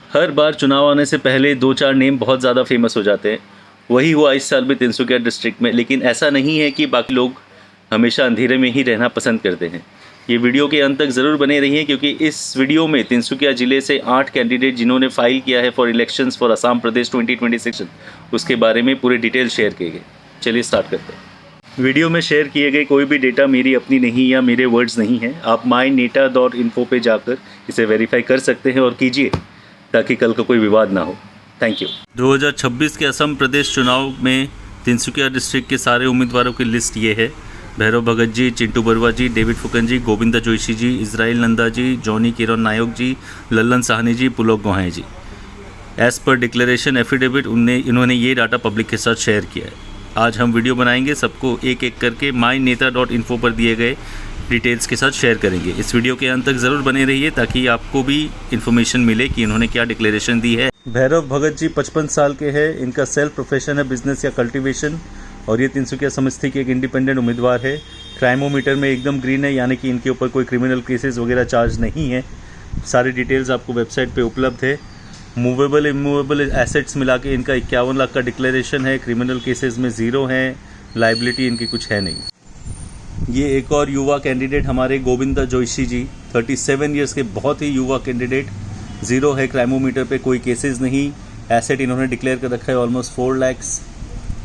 हर बार चुनाव आने से पहले 2-4 नेम बहुत ज़्यादा फेमस हो जाते हैं। वही हुआ इस साल भी तिनसुकिया डिस्ट्रिक्ट में, लेकिन ऐसा नहीं है कि बाकी लोग हमेशा अंधेरे में ही रहना पसंद करते हैं। ये वीडियो के अंत तक ज़रूर बने रहिए, क्योंकि इस वीडियो में तिनसुकिया ज़िले से 8 कैंडिडेट जिन्होंने फाइल किया है फॉर इलेक्शंस फॉर असम प्रदेश 2026 उसके बारे में पूरे डिटेल शेयर किए गए। चलिए स्टार्ट करते हैं। वीडियो में शेयर किए गए कोई भी डेटा मेरी अपनी नहीं या मेरे वर्ड्स नहीं हैं। आप myneta.info पे जाकर इसे वेरीफाई कर सकते हैं और कीजिए, ताकि कल का कोई विवाद ना हो। Thank you. 2026 के असम प्रदेश चुनाव में तिनसुकिया डिस्ट्रिक्ट के सारे उम्मीदवारों की लिस्ट ये है। भैरव भगत जी, चिंटू बरुआ जी, डेविड फुकन जी, गोविंदा जोशी जी, इजराइल नंदा जी, जॉनी किरण नायक जी, लल्लन साहनी जी, पुलक गोहाई जी। एज़ पर डिक्लेरेशन एफिडेविट इन्होंने ये डाटा पब्लिक के साथ शेयर किया है। आज हम वीडियो बनाएंगे, सबको एक एक करके myneta.info पर दिए गए डिटेल्स के साथ शेयर करेंगे। इस वीडियो के अंत तक ज़रूर बने रहिए, ताकि आपको भी इन्फॉर्मेशन मिले कि इन्होंने क्या डिक्लेरेशन दी है। भैरव भगत जी 55 साल के हैं। इनका सेल्फ प्रोफेशन है बिजनेस या कल्टीवेशन, और ये तिनसुकिया समष्टि के एक इंडिपेंडेंट उम्मीदवार है। क्राइमोमीटर में एकदम ग्रीन है, यानी कि इनके ऊपर कोई क्रिमिनल केसेस वगैरह चार्ज नहीं है। सारी डिटेल्स आपको वेबसाइट पे उपलब्ध है। मूवेबल इमूवेबल एसेट्स मिला के इनका 51 लाख का डिक्लेरेशन है। क्रिमिनल केसेस में 0 हैं। लाइबिलिटी इनकी कुछ है नहीं। ये एक और युवा कैंडिडेट हमारे गोविंदा जोशी जी, 37 ईयर्स के बहुत ही युवा कैंडिडेट। 0 है क्राइमोमीटर पे, कोई केसेस नहीं। एसेट इन्होंने डिक्लेयर कर रखा है ऑलमोस्ट 4 लैक्स।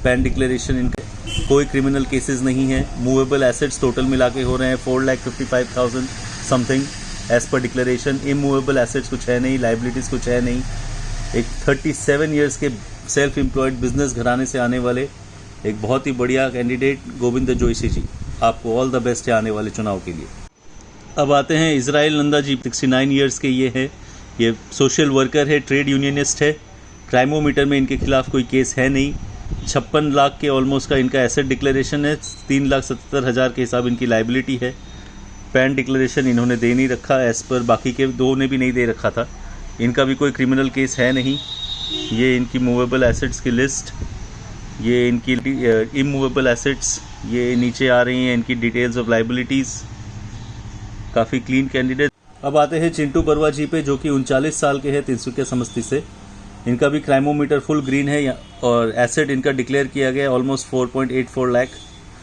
पैन डिक्लेरेशन इनका, कोई क्रिमिनल केसेस नहीं है। मूवेबल एसेट्स टोटल मिला के हो रहे हैं 4,55,000 something as per declaration. Immovable assets कुछ है नहीं, लाइबिलिटीज़ कुछ है नहीं। एक 37 ईयर्स के सेल्फ एम्प्लॉयड बिजनेस घराने से आने वाले एक बहुत ही बढ़िया कैंडिडेट गोविंद जोशी जी, आपको ऑल द बेस्ट है आने वाले चुनाव के लिए। अब आते हैं इजराइल नंदा जी, 69 ईयर्स के ये हैं। ये सोशल वर्कर है, ट्रेड यूनियनिस्ट है। क्राइमोमीटर में इनके खिलाफ कोई केस है नहीं। 56 लाख के ऑलमोस्ट का इनका एसेट डिक्लेरेशन है। 3,77,000 के हिसाब इनकी लाइबिलिटी है। पैन डिक्लेरेशन इन्होंने दे नहीं रखा, एज पर बाकी के 2 ने भी नहीं दे रखा था। इनका भी कोई क्रिमिनल केस है नहीं। ये इनकी मूवेबल एसेट्स की लिस्ट, ये इनकी इमूवेबल एसेट्स ये नीचे आ रही हैं, इनकी डिटेल्स ऑफ लाइबिलिटीज़। काफ़ी क्लीन कैंडिडेट। अब आते हैं चिंटू बरुआ जी पे, जो कि 39 साल के हैं, तिनसुकिया समष्टि से। इनका भी क्राइमोमीटर फुल ग्रीन है, और एसेट इनका डिक्लेयर किया गया ऑलमोस्ट 4.84 लाख।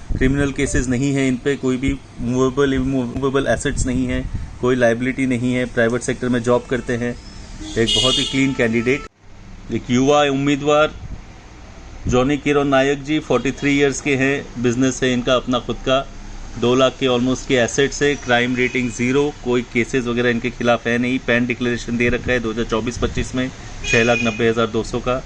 क्रिमिनल केसेस नहीं है इन पे, कोई भी मूवेबल इमूवेबल एसेट्स नहीं है, कोई लाइबिलिटी नहीं है। प्राइवेट सेक्टर में जॉब करते हैं। एक बहुत ही क्लीन कैंडिडेट। एक युवा उम्मीदवार जॉनी किरण नायक जी, 43 ईयर्स के हैं। बिजनेस है इनका अपना खुद का। 2 लाख के ऑलमोस्ट के एसेट्स है। क्राइम रेटिंग 0, कोई केसेस वगैरह इनके खिलाफ है नहीं। पैन डिक्लेरेशन दे रखा है 2024-25 में 6,90,200 का।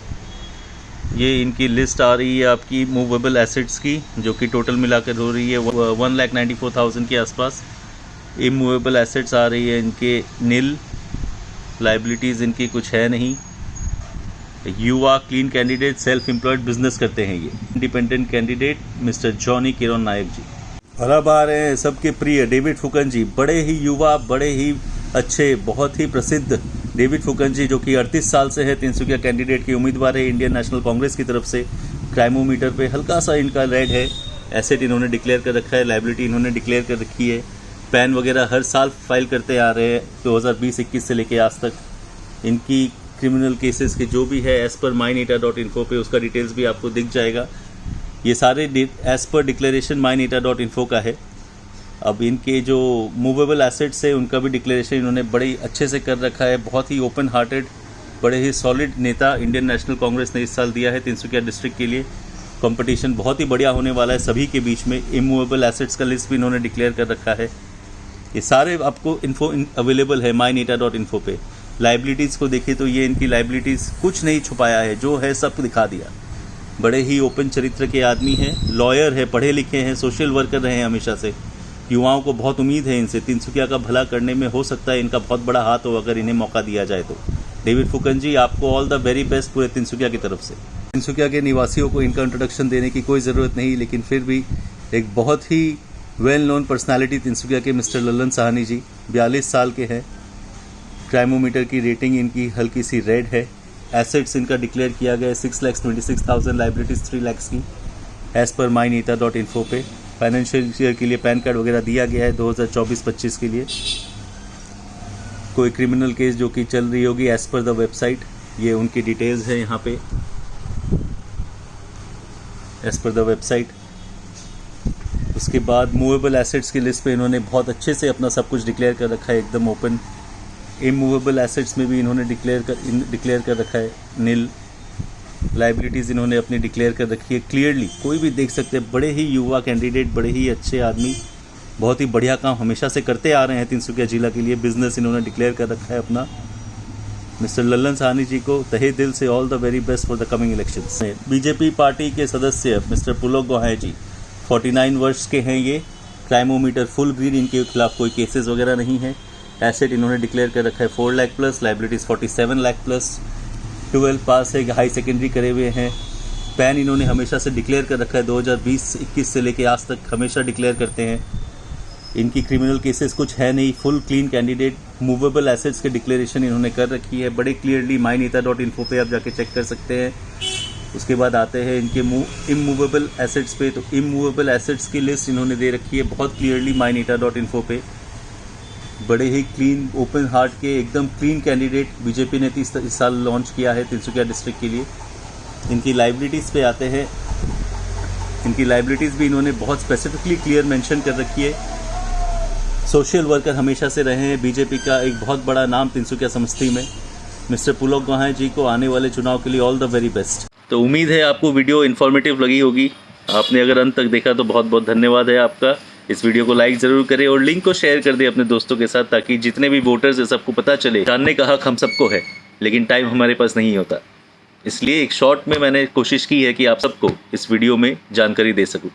ये इनकी लिस्ट आ रही है आपकी मूवेबल एसेट्स की, जो कि टोटल मिलाकर हो रही है 1,94,000 के आसपास। इमूवेबल एसेट्स आ रही है इनके नील। लाइबिलिटीज़ इनकी कुछ है नहीं। युवा clean candidate, self employed business करते हैं ये। इंडिपेंडेंट कैंडिडेट मिस्टर जॉनी किरण नायक जी। और अब आ रहे हैं सबके प्रिय डेविड फुकन जी, बड़े ही युवा, बड़े ही अच्छे, बहुत ही प्रसिद्ध डेविड फुकन जी, जो कि 38 साल से है। तिनसुकिया कैंडिडेट के उम्मीदवार है इंडियन नेशनल कांग्रेस की तरफ से। क्राइमोमीटर पे हल्का सा इनका रेड है। एसेट इन्होंने डिक्लेयर कर रखा है, लाइबिलिटी इन्होंने डिक्लेयर कर रखी है। पैन वगैरह हर साल फाइल करते आ रहे हैं 2020-21 से लेके आज तक। इनकी क्रिमिनल केसेस के जो भी है एज़ पर myneta.info पे उसका डिटेल्स भी आपको दिख जाएगा। ये सारे एज़ पर डिक्लेरेशन myneta.info का है। अब इनके जो मूवेबल एसेट्स है उनका भी डिक्लेरेशन इन्होंने बड़े अच्छे से कर रखा है। बहुत ही ओपन हार्टेड, बड़े ही सॉलिड नेता इंडियन नेशनल कांग्रेस ने इस साल दिया है तिनसुकिया डिस्ट्रिक्ट के लिए। कंपटीशन बहुत ही बढ़िया होने वाला है सभी के बीच में। इमूवेबल एसेट्स का लिस्ट भी इन्होंने डिक्लेयर कर रखा है। ये सारे आपको इन्फो अवेलेबल है myneta.info पे। लाइबिलिटीज़ को देखिए तो ये इनकी लाइबिलिटीज़ कुछ नहीं छुपाया है, जो है सब दिखा दिया। बड़े ही ओपन चरित्र के आदमी हैं, लॉयर है, पढ़े लिखे हैं, सोशल वर्कर रहे हैं हमेशा से। युवाओं को बहुत उम्मीद है इनसे। तिनसुकिया का भला करने में हो सकता है इनका बहुत बड़ा हाथ हो, अगर इन्हें मौका दिया जाए तो। डेविड फुकन जी, आपको ऑल द वेरी बेस्ट पूरे तिनसुकिया की तरफ से। तिनसुकिया के निवासियों को इनका इंट्रोडक्शन देने की कोई ज़रूरत नहीं, लेकिन फिर भी एक बहुत ही वेल नोन पर्सनालिटी तिनसुकिया के मिस्टर लल्लन साहनी जी, 42 साल के हैं। क्राइमोमीटर की रेटिंग इनकी हल्की सी रेड है। एसेट्स इनका डिक्लेयर किया गया है 6,26,000, लाइबिलिटीज़ 3 लाख की एज़ पर myneta.info पे। फाइनेंशियल ईयर के लिए पैन कार्ड वगैरह दिया गया है 2024-25 के लिए। कोई क्रिमिनल केस जो कि चल रही होगी एज़ पर द वेबसाइट, ये उनकी डिटेल्स है यहाँ पे एज़ पर द वेबसाइट। उसके बाद मूवेबल एसेट्स की लिस्ट पे इन्होंने बहुत अच्छे से अपना सब कुछ डिक्लेयर कर रखा है, एकदम ओपन। इमूवेबल एसेट्स में भी इन्होंने डिक्लेयर कर रखा है नील। लाइबिलिटीज़ इन्होंने अपनी डिक्लेयर कर रखी है क्लियरली, कोई भी देख सकते हैं। बड़े ही युवा कैंडिडेट, बड़े ही अच्छे आदमी, बहुत ही बढ़िया काम हमेशा से करते आ रहे हैं तिनसुकिया जिला के लिए। बिजनेस इन्होंने डिक्लेयर कर रखा है अपना। मिस्टर लल्लन साहनी जी को तहे दिल से all the very best for the coming elections. BJP party के सदस्य मिस्टर पुलक गोहाई जी 49 वर्ष के हैं ये। क्राइमोमीटर फुल ग्रीन, इनके खिलाफ कोई केसेस वगैरह नहीं है। एसेट इन्होंने डिक्लेयर कर रखा है 4 lakh plus, liabilities 47 lakh plus. 12 पास है, हाई सेकेंडरी करे हुए हैं। पैन इन्होंने हमेशा से डिक्लेयर कर रखा है, 2020-21 से लेके आज तक हमेशा डिक्लेयर करते हैं। इनकी क्रिमिनल केसेस कुछ है नहीं, full clean candidate. Movable assets के डिक्लेरेशन इन्होंने कर रखी है बड़े क्लियरली, myneeta.info पे आप जाके चेक कर सकते हैं। उसके बाद आते हैं इनके इमूवेबल एसेट्स पे, तो इमूवेबल एसेट्स की लिस्ट इन्होंने दे रखी है बहुत क्लियरली myneeta.info पे। बड़े ही क्लीन, ओपन हार्ट के एकदम क्लीन कैंडिडेट बीजेपी ने इस साल लॉन्च किया है तिनसुकिया डिस्ट्रिक्ट के लिए। इनकी लाइबिलिटीज़ पे आते हैं। इनकी लाइबिलिटीज़ भी इन्होंने बहुत स्पेसिफिकली क्लियर मेंशन कर रखी है। सोशल वर्कर हमेशा से रहे हैं, बीजेपी का एक बहुत बड़ा नाम तिनसुकिया समष्टि में। मिस्टर पुलक गोहाई जी को आने वाले चुनाव के लिए ऑल द वेरी बेस्ट। तो उम्मीद है आपको वीडियो इन्फॉर्मेटिव लगी होगी। आपने अगर अंत तक देखा तो बहुत बहुत धन्यवाद है आपका। इस वीडियो को लाइक ज़रूर करें और लिंक को शेयर कर दें अपने दोस्तों के साथ, ताकि जितने भी वोटर्स हैं सबको पता चले। जानने का हक हम सबको है, लेकिन टाइम हमारे पास नहीं होता। इसलिए एक शॉर्ट में मैंने कोशिश की है कि आप सबको इस वीडियो में जानकारी दे सकूं।